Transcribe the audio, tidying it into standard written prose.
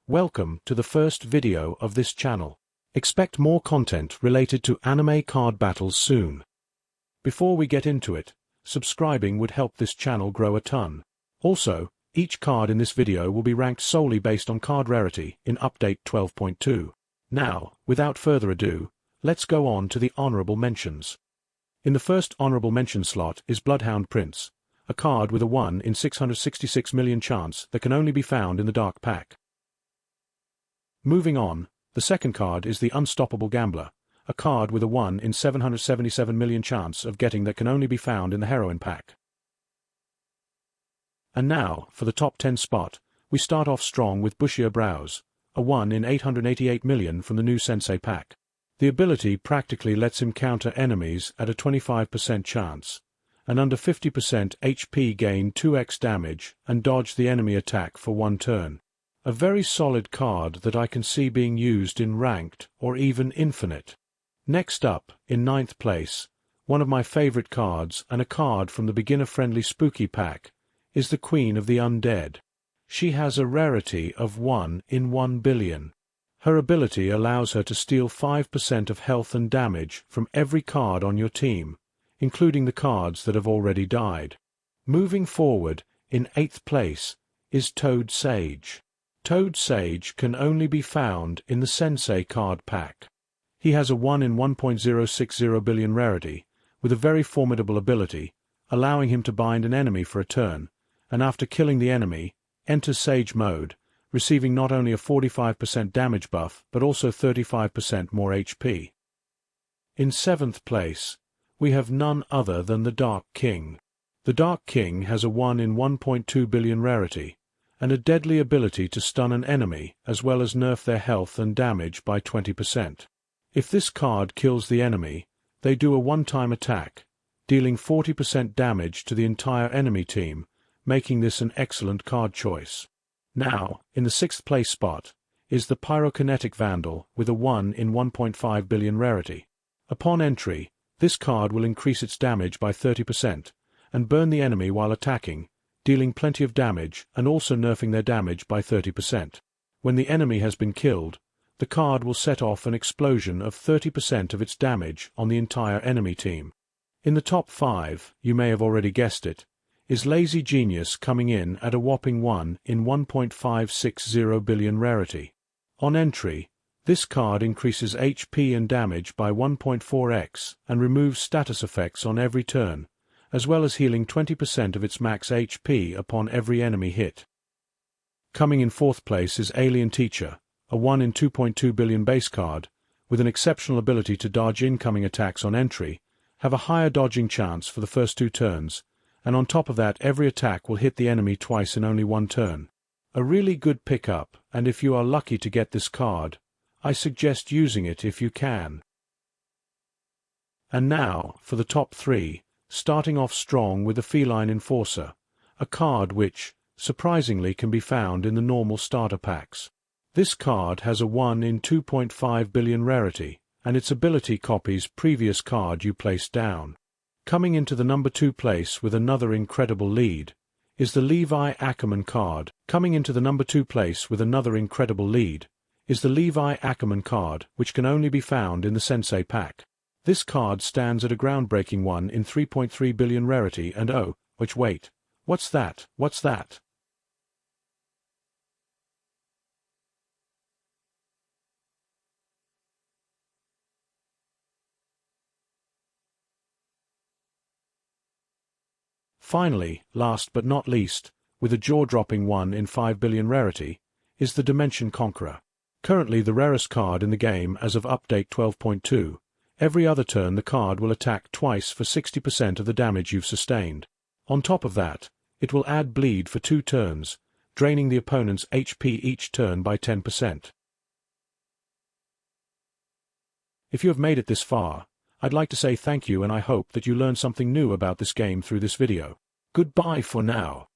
Welcome to the first video of this channel. Expect more content related to anime card battles soon. Before we get into it, subscribing would help this channel grow a ton. Also, each card in this video will be ranked solely based on card rarity in Update 12.2. Now, without further ado, let's go on to the honorable mentions. In the first honorable mention slot is Bloodhound Prince, a card with a 1 in 666 million chance that can only be found in the Dark Pack. Moving on, the second card is the Unstoppable Gambler, a card with a 1 in 777 million chance of getting that can only be found in the Heroine Pack. And now, for the top 10 spot, we start off strong with Bushier Brows, a 1 in 888 million from the new Sensei Pack. The ability practically lets him counter enemies at a 25% chance, and under 50% HP gain 2x damage and dodge the enemy attack for 1 turn. A very solid card that I can see being used in Ranked or even Infinite. Next up, in 9th place, one of my favorite cards and a card from the beginner-friendly Spooky Pack, is the Queen of the Undead. She has a rarity of 1 in 1 billion. Her ability allows her to steal 5% of health and damage from every card on your team, including the cards that have already died. Moving forward, in 8th place, is Toad Sage. Toad Sage can only be found in the Sensei card pack. He has a 1 in 1.060 billion rarity, with a very formidable ability, allowing him to bind an enemy for a turn, and after killing the enemy, enters Sage mode, receiving not only a 45% damage buff but also 35% more HP. In 7th place, we have none other than the Dark King. The Dark King has a 1 in 1.2 billion rarity, and a deadly ability to stun an enemy as well as nerf their health and damage by 20%. If this card kills the enemy, they do a one-time attack, dealing 40% damage to the entire enemy team, making this an excellent card choice. Now, in the 6th place spot, is the Pyrokinetic Vandal with a 1 in 1.5 billion rarity. Upon entry, this card will increase its damage by 30%, and burn the enemy while attacking, dealing plenty of damage and also nerfing their damage by 30%. When the enemy has been killed, the card will set off an explosion of 30% of its damage on the entire enemy team. In the top 5, you may have already guessed it, is Lazy Genius coming in at a whopping 1 in 1.560 billion rarity. On entry, this card increases HP and damage by 1.4x and removes status effects on every turn, as well as healing 20% of its max HP upon every enemy hit. Coming in 4th place is Alien Teacher, a 1 in 2.2 billion base card, with an exceptional ability to dodge incoming attacks on entry, have a higher dodging chance for the first 2 turns, and on top of that every attack will hit the enemy twice in only 1 turn. A really good pickup, and if you are lucky to get this card, I suggest using it if you can. And now, for the top 3, starting off strong with the Feline Enforcer, a card which, surprisingly, can be found in the normal starter packs. This card has a 1 in 2.5 billion rarity, and its ability copies previous card you placed down. Coming into the number 2 place with another incredible lead, is the Levi Ackerman card. Coming into the number 2 place with another incredible lead, is the Levi Ackerman card, which can only be found in the Sensei pack. This card stands at a groundbreaking 1 in 3.3 billion rarity and oh, wait, what's that? Finally, last but not least, with a jaw-dropping 1 in 5 billion rarity, is the Dimension Conqueror. Currently the rarest card in the game as of Update 12.2. Every other turn the card will attack twice for 60% of the damage you've sustained. On top of that, it will add bleed for 2 turns, draining the opponent's HP each turn by 10%. If you have made it this far, I'd like to say thank you and I hope that you learned something new about this game through this video. Goodbye for now.